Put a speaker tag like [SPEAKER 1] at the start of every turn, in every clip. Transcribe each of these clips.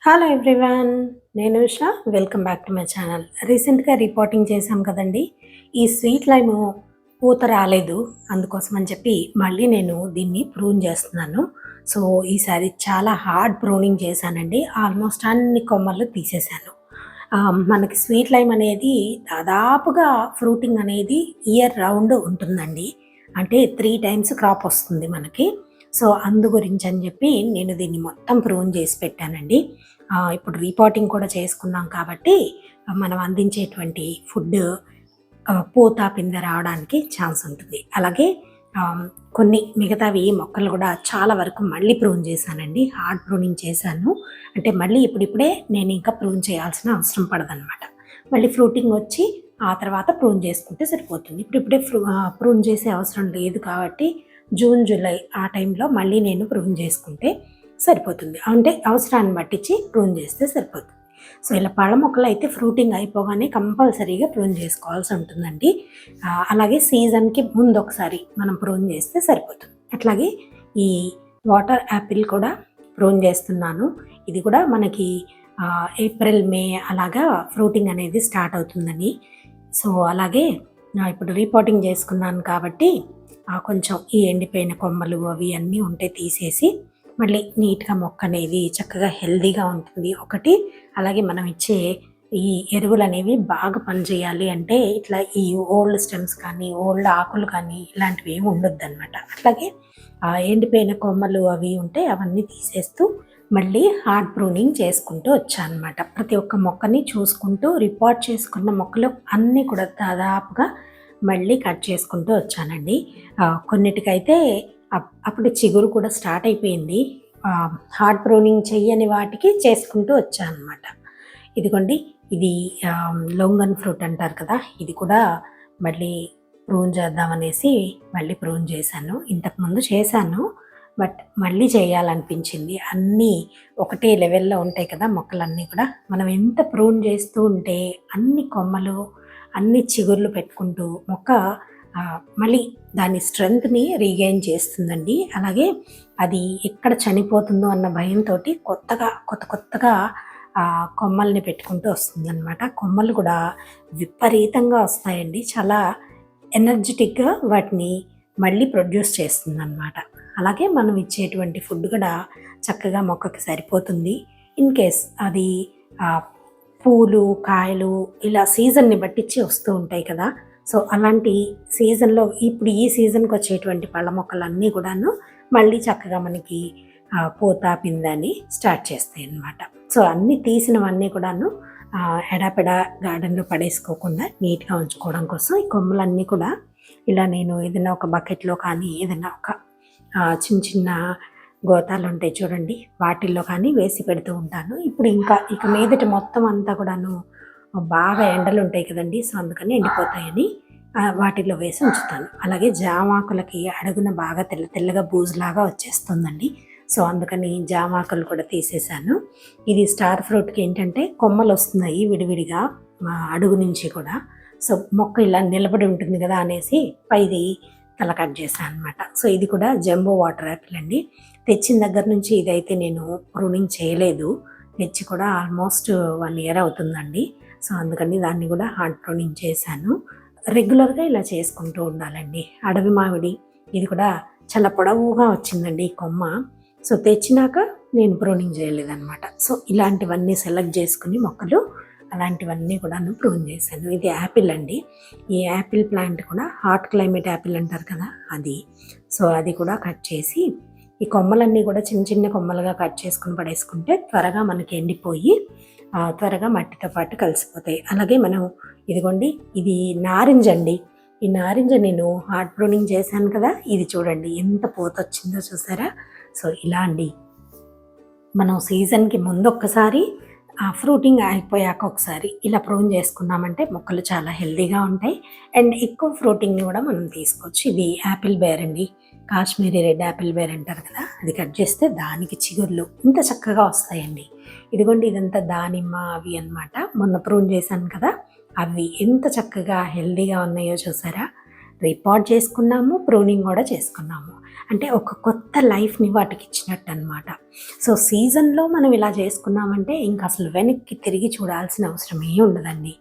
[SPEAKER 1] Hello everyone, నేను Usha. Welcome back to my channel. రీసెంట్గా reporting చేశాం కదండి. ఈ స్వీట్ లైమ్ పూత రాలేదు, అందుకోసం అని చెప్పి మళ్ళీ నేను దీన్ని ప్రూన్ చేస్తున్నాను. సో ఈసారి చాలా హార్డ్ ప్రూనింగ్ చేశానండి. ఆల్మోస్ట్ అన్ని కొమ్మలు తీసేశాను. మనకి స్వీట్ లైమ్ అనేది దాదాపుగా ఫ్రూటింగ్ అనేది ఇయర్ రౌండ్ ఉంటుందండి. అంటే 3 టైమ్స్ క్రాప్ వస్తుంది మనకి. సో అందు గురించి అని చెప్పి నేను దీన్ని మొత్తం ప్రూన్ చేసి పెట్టానండి. ఇప్పుడు రిపోర్టింగ్ కూడా చేసుకున్నాం కాబట్టి మనం అందించేటువంటి ఫుడ్ పూత పిందె రావడానికి ఛాన్స్ ఉంటుంది. అలాగే కొన్ని మిగతావి మొక్కలు కూడా చాలా వరకు మళ్ళీ ప్రూన్ చేశానండి. హార్డ్ ప్రూనింగ్ చేశాను. అంటే మళ్ళీ ఇప్పుడిప్పుడే నేను ఇంకా ప్రూన్ చేయాల్సిన అవసరం పడదనమాట. మళ్ళీ ఫ్రూటింగ్ వచ్చి ఆ తర్వాత ప్రూన్ చేసుకుంటే సరిపోతుంది. ఇప్పుడిప్పుడే ప్రూన్ చేసే అవసరం లేదు కాబట్టి జూన్ జూలై ఆ టైంలో మళ్ళీ నేను ప్రూన్ చేసుకుంటే సరిపోతుంది. అంటే అవసరాన్ని పట్టించి ప్రూన్ చేస్తే సరిపోతుంది. సో ఇలా పళ్ళ మొక్కలు అయితే ఫ్రూటింగ్ అయిపోగానే కంపల్సరీగా ప్రూన్ చేసుకోవాల్సి ఉంటుందండి. అలాగే సీజన్కి ముందు ఒకసారి మనం ప్రూన్ చేస్తే సరిపోతుంది. అట్లాగే ఈ వాటర్ యాపిల్ కూడా ప్రూన్ చేస్తున్నాను. ఇది కూడా మనకి ఏప్రిల్ మే అలాగా ఫ్రూటింగ్ అనేది స్టార్ట్ అవుతుందని. సో అలాగే ఇప్పుడు రిపోర్టింగ్ చేసుకున్నాను కాబట్టి కొంచెం ఈ ఎండిపోయిన కొమ్మలు అవి అన్నీ ఉంటే తీసేసి మళ్ళీ నీట్గా మొక్క అనేది చక్కగా హెల్దీగా ఉంటుంది ఒకటి. అలాగే మనం ఇచ్చే ఈ ఎరువులు అనేవి బాగా పనిచేయాలి అంటే ఇట్లా ఈ ఓల్డ్ స్టెమ్స్ కానీ ఓల్డ్ ఆకులు కానీ ఇలాంటివి ఏమి ఉండొద్దు అనమాట. అట్లాగే ఎండిపోయిన కొమ్మలు అవి ఉంటే అవన్నీ తీసేస్తూ మళ్ళీ హార్డ్ ప్రూనింగ్ చేసుకుంటూ వచ్చాను అనమాట. ప్రతి ఒక్క మొక్కని చూసుకుంటూ రిపోర్ట్ చేసుకున్న మొక్కలు అన్నీ కూడా దాదాపుగా మళ్ళీ కట్ చేసుకుంటూ వచ్చానండి. కొన్నిటికైతే అప్పుడు చిగురు కూడా స్టార్ట్ అయిపోయింది. హార్డ్ ప్రూనింగ్ చెయ్యని వాటికి చేసుకుంటూ వచ్చాను అనమాట. ఇదిగోండి, ఇది లొంగన్ ఫ్రూట్ అంటారు కదా, ఇది కూడా మళ్ళీ ప్రూన్ చేద్దామనేసి మళ్ళీ ప్రూన్ చేశాను. ఇంతకుముందు చేశాను, బట్ మళ్ళీ చేయాలనిపించింది. అన్నీ ఒకటే లెవెల్లో ఉంటాయి కదా మొక్కలన్నీ కూడా. మనం ఎంత ప్రూన్ చేస్తూ ఉంటే అన్ని కొమ్మలు అన్ని చిగుర్లు పెట్టుకుంటూ మొక్క మళ్ళీ దాని స్ట్రెంగ్త్ని రీగెయిన్ చేస్తుందండి. అలాగే అది ఎక్కడ చనిపోతుందో అన్న భయంతో కొత్తగా కొమ్మల్ని పెట్టుకుంటూ వస్తుందన్నమాట. కొమ్మలు కూడా విపరీతంగా వస్తాయండి. చాలా ఎనర్జెటిక్గా వాటిని మళ్ళీ ప్రొడ్యూస్ చేస్తుందన్నమాట. అలాగే మనం ఇచ్చేటువంటి ఫుడ్ కూడా చక్కగా మొక్కకి సరిపోతుంది. ఇన్ కేస్ అది పూలు కాయలు ఇలా సీజన్ని బట్టించి వస్తూ ఉంటాయి కదా. సో అలాంటి సీజన్లో ఇప్పుడు ఈ సీజన్కి వచ్చేటువంటి పళ్ళ మొక్కలన్నీ కూడాను మళ్ళీ చక్కగా మనకి పూత పిందని స్టార్ట్ చేస్తాయి అన్నమాట. సో అన్నీ తీసినవన్నీ కూడాను ఎడాపెడా గార్డెన్లో పడేసుకోకుండా నీట్గా ఉంచుకోవడం కోసం ఈ కొమ్మలన్నీ కూడా ఇలా నేను ఏదైనా ఒక బకెట్లో కానీ ఏదైనా ఒక చిన్న గోతాలు ఉంటాయి చూడండి, వాటిల్లో కానీ వేసి పెడుతూ ఉంటాను. ఇప్పుడు ఇక మీదటి మొత్తం అంతా కూడాను బాగా ఎండలు ఉంటాయి కదండి. సో అందుకని ఎండిపోతాయని వాటిల్లో వేసి ఉంచుతాను. అలాగే జామాకులకి అడుగున బాగా తెల్లగా బూజులాగా వచ్చేస్తుందండి. సో అందుకని జామాకులు కూడా తీసేశాను. ఇది స్టార్ ఫ్రూట్కి ఏంటంటే కొమ్మలు వస్తున్నాయి విడివిడిగా అడుగు నుంచి కూడా. సో మొక్క ఇలా నిలబడి ఉంటుంది కదా అనేసి పైది తల కట్ చేశాను అనమాట. సో ఇది కూడా జంబో వాటర్ యాపిల్ అండి. తెచ్చిన దగ్గర నుంచి ఇదైతే నేను ప్రూనింగ్ చేయలేదు. తెచ్చి కూడా ఆల్మోస్ట్ 1 ఇయర్ అవుతుందండి. సో అందుకని దాన్ని కూడా హార్డ్ ప్రూనింగ్ చేశాను. రెగ్యులర్గా ఇలా చేసుకుంటూ ఉండాలండి. అడవి మామిడి ఇది కూడా చాలా పొడవుగా వచ్చిందండి ఈ కొమ్మ. సో తెచ్చినాక నేను ప్రూనింగ్ చేయలేదన్నమాట. సో ఇలాంటివన్నీ సెలెక్ట్ చేసుకుని మొక్కలు అలాంటివన్నీ కూడా ప్రూన్ చేశాను. ఇది యాపిల్ అండి. ఈ యాపిల్ ప్లాంట్ కూడా హాట్ క్లైమేట్ యాపిల్ అంటారు కదా అది. సో అది కూడా కట్ చేసి ఈ కొమ్మలన్నీ కూడా చిన్న కొమ్మలుగా కట్ చేసుకుని పడేసుకుంటే త్వరగా మనకి ఎండిపోయి త్వరగా మట్టితో పాటు కలిసిపోతాయి. అలాగే మనం ఇదిగోండి, ఇది నారింజ అండి. ఈ నారింజ నేను హార్డ్ ప్రూనింగ్ చేశాను కదా, ఇది చూడండి ఎంత పూత వచ్చిందో చూసారా. సో ఇలా అండి, మనం సీజన్కి ముందు ఒక్కసారి ఫ్రూటింగ్ అయిపోయాక ఒకసారి ఇలా ప్రూన్ చేసుకున్నామంటే మొక్కలు చాలా హెల్తీగా ఉంటాయి అండ్ ఎక్కువ ఫ్రూటింగ్ని కూడా మనం తీసుకోవచ్చు. ఇది యాపిల్ బేర్ అండి, కాశ్మీరీ రెడ్ యాపిల్ బేర్ అంటారు కదా, అది కట్ చేస్తే దానికి చిగుర్లు ఇంత చక్కగా వస్తాయండి. ఇదిగోండి, ఇదంతా దానిమ్మ అవి అన్నమాట. మొన్న ప్రూన్ చేశాను కదా, అవి ఎంత చక్కగా హెల్తీగా ఉన్నాయో చూసారా. రిపోర్ట్ చేసుకున్నాము, ప్రూనింగ్ కూడా చేసుకున్నాము. అంటే ఒక కొత్త లైఫ్ని వాటికి ఇచ్చినట్టు అనమాట. సో సీజన్లో మనం ఇలా చేసుకున్నామంటే ఇంకా అసలు వెనక్కి తిరిగి చూడాల్సిన అవసరమే ఉండదండి.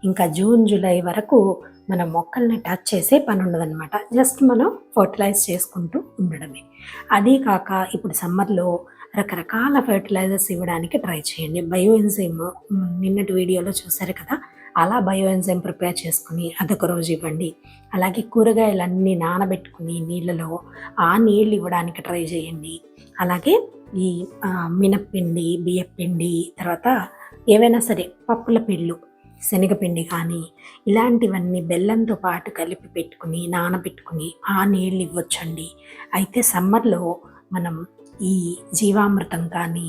[SPEAKER 1] ఇంకా జూన్ జూలై వరకు మన మొక్కల్ని టచ్ చేసే పని ఉండదన్నమాట. జస్ట్ మనం ఫర్టిలైజ్ చేసుకుంటూ ఉండడమే. అదీ కాక ఇప్పుడు సమ్మర్లో రకరకాల ఫర్టిలైజర్స్ ఇవ్వడానికి ట్రై చేయండి. బయో ఎంజైమ్ నిన్నటి వీడియోలో చూసారు కదా, అలా బయో ఎంజైమ్ ప్రిపేర్ చేసుకుని అదొక రోజు ఇవ్వండి. అలాగే కూరగాయలన్నీ నానబెట్టుకుని నీళ్ళలో ఆ నీళ్ళు ఇవ్వడానికి ట్రై చేయండి. అలాగే ఈ మినప్పిండి, బియ్యపిండి, తర్వాత ఏవైనా సరే పప్పుల పిళ్ళు, శనగపిండి కానీ ఇలాంటివన్నీ బెల్లంతో పాటు కలిపి పెట్టుకుని నానబెట్టుకుని ఆ నీళ్ళు ఇవ్వచ్చండి. అయితే సమ్మర్లో మనం ఈ జీవామృతం కానీ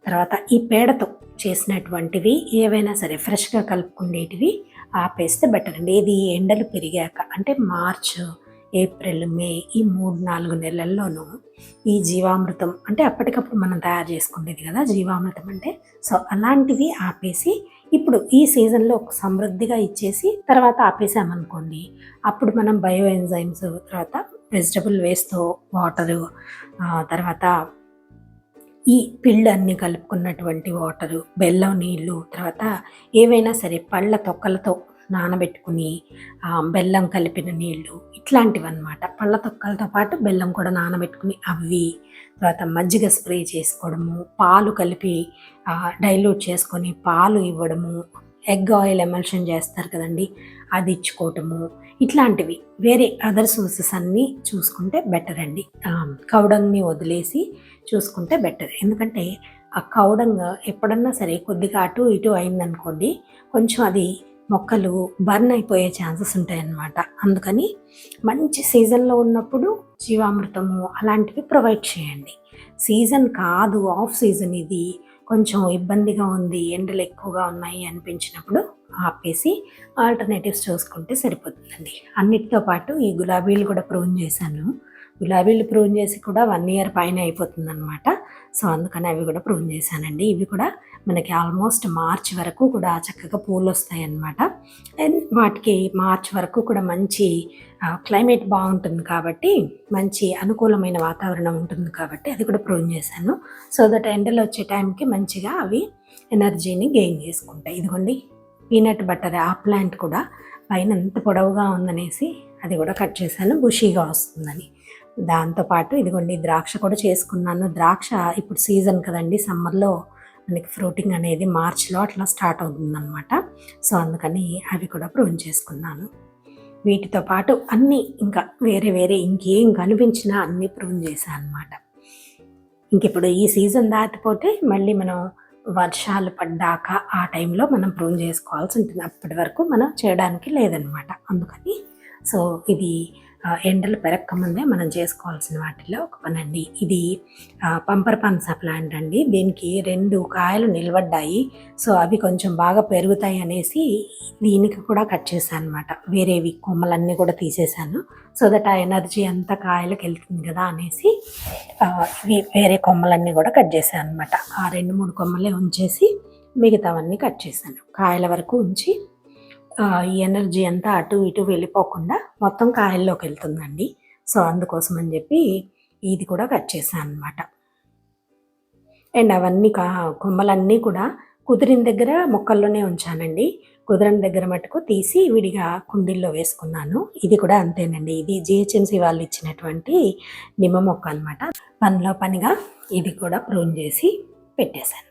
[SPEAKER 1] తర్వాత ఈ పేడతో చేసినటువంటివి ఏవైనా సరే ఫ్రెష్గా కలుపుకునేటివి ఆపేస్తే బెటర్ అండి. ఇది ఎండలు పెరిగాక అంటే మార్చ్, ఏప్రిల్, మే ఈ 3-4 నెలల్లోనూ ఈ జీవామృతం అంటే అప్పటికప్పుడు మనం తయారు చేసుకునేది కదా జీవామృతం అంటే. సో అలాంటివి ఆపేసి ఇప్పుడు ఈ సీజన్లో ఒక సమృద్ధిగా ఇచ్చేసి తర్వాత ఆపేసామనుకోండి, అప్పుడు మనం బయో ఎంజైమ్స్, తర్వాత వెజిటబుల్ వేస్ట్తో వాటరు, తర్వాత ఈ పిళ్ళు అన్నీ కలుపుకున్నటువంటి వాటరు, బెల్లం నీళ్ళు, తర్వాత ఏవైనా సరే పళ్ళ తొక్కలతో నానబెట్టుకుని బెల్లం కలిపిన నీళ్ళు ఇట్లాంటివన్నమాట. పళ్ళ తొక్కలతో పాటు బెల్లం కూడా నానబెట్టుకుని అవి, తర్వాత మజ్జిగ స్ప్రే చేసుకోవడము, పాలు కలిపి డైల్యూట్ చేసుకొని పాలు ఇవ్వడము, ఎగ్ ఆయిల్ ఎమల్షన్ చేస్తారు కదండి అది ఇచ్చుకోవటము, ఇట్లాంటివి వేరే అదర్ సోర్సెస్ అన్నీ చూసుకుంటే బెటర్ అండి. కౌడంగ్ని వదిలేసి చూసుకుంటే బెటర్. ఎందుకంటే ఆ కౌడంగ్ ఎప్పుడన్నా సరే కొద్దిగా అటు ఇటు అయిందనుకోండి, కొంచెం అది మొక్కలు బర్న్ అయిపోయే ఛాన్సెస్ ఉంటాయన్నమాట. అందుకని మంచి సీజన్లో ఉన్నప్పుడు జీవామృతము అలాంటివి ప్రొవైడ్ చేయండి. సీజన్ కాదు, ఆఫ్ సీజన్, ఇది కొంచెం ఇబ్బందిగా ఉంది, ఎండలు ఎక్కువగా ఉన్నాయి అనిపించినప్పుడు ఆపేసి ఆల్టర్నేటివ్స్ చూసుకుంటే సరిపోతుందండి. అన్నిటితో పాటు ఈ గులాబీలు కూడా ప్రూన్ చేశాను. గులాబీలు ప్రూన్ చేసి కూడా 1 year పైన అయిపోతుందన్నమాట. సో అందుకని అవి కూడా ప్రూన్ చేశానండి. ఇవి కూడా మనకి ఆల్మోస్ట్ మార్చ్ వరకు కూడా చక్కగా పూలు వస్తాయి అన్నమాట. అండ్ వాటికి మార్చ్ వరకు కూడా మంచి క్లైమేట్ బాగుంటుంది కాబట్టి, మంచి అనుకూలమైన వాతావరణం ఉంటుంది కాబట్టి అది కూడా ప్రూన్ చేశాను. సో దట్ ఎండలు వచ్చే టైంకి మంచిగా అవి ఎనర్జీని గెయిన్ చేసుకుంటాయి. ఇదిగోండి పీనట్ బటర్, ఆ ప్లాంట్ కూడా పైన ఎంత పొడవుగా ఉందనేసి అది కూడా కట్ చేశాను, బుషీగా వస్తుందని. దాంతోపాటు ఇదిగోండి ద్రాక్ష కూడా చేసుకున్నాను. ద్రాక్ష ఇప్పుడు సీజన్ కదండి, సమ్మర్లో మనకి ఫ్రూటింగ్ అనేది మార్చ్లో అట్లా స్టార్ట్ అవుతుందన్నమాట. సో అందుకని అవి కూడా ప్రూన్ చేసుకున్నాను. వీటితో పాటు అన్నీ ఇంకా వేరే వేరే ఇంకేం కనిపించినా అన్నీ ప్రూన్ చేశాను అనమాట. ఇంక ఇప్పుడు ఈ సీజన్ దాటిపోతే మళ్ళీ మనం వర్షాలు పడ్డాక ఆ టైంలో మనం ప్రూన్ చేసుకోవాల్సి ఉంటుంది. అప్పటి వరకు మనం చేయడానికి లేదనమాట. అందుకని సో ఇది ఎండలు పెరక్కముందే మనం చేసుకోవాల్సిన వాటిల్లో ఒక పని అండి. ఇది పంపర్ పనస ప్లాంట్ అండి. దీనికి 2 కాయలు నిలబడ్డాయి. సో అవి కొంచెం బాగా పెరుగుతాయి అనేసి దీనికి కూడా కట్ చేశాను అనమాట. వేరేవి కొమ్మలన్నీ కూడా తీసేశాను. సో దట్ ఆ ఎనర్జీ అంతా కాయలకు వెళ్తుంది కదా అనేసి ఇవి వేరే కొమ్మలన్నీ కూడా కట్ చేశాను అనమాట. ఆ 2-3 కొమ్మలే ఉంచేసి మిగతావన్నీ కట్ చేశాను. కాయల వరకు ఉంచి ఈ ఎనర్జీ అంతా అటు ఇటు వెళ్ళిపోకుండా మొత్తం కాయల్లోకి వెళ్తుందండి. సో అందుకోసం అని చెప్పి ఇది కూడా కట్ చేశాను అనమాట. అండ్ అవన్నీ కొమ్మలన్నీ కూడా కుదిరిన దగ్గర మొక్కల్లోనే ఉంచానండి. కుదిరిన దగ్గర మటుకు తీసి విడిగా కుండీల్లో వేసుకున్నాను. ఇది కూడా అంతేనండి. ఇది జిహెచ్ఎంసీ వాళ్ళు ఇచ్చినటువంటి నిమ్మ మొక్క అనమాట. పనిలో పనిగా ఇది కూడా ప్రూన్ చేసి పెట్టేశాను.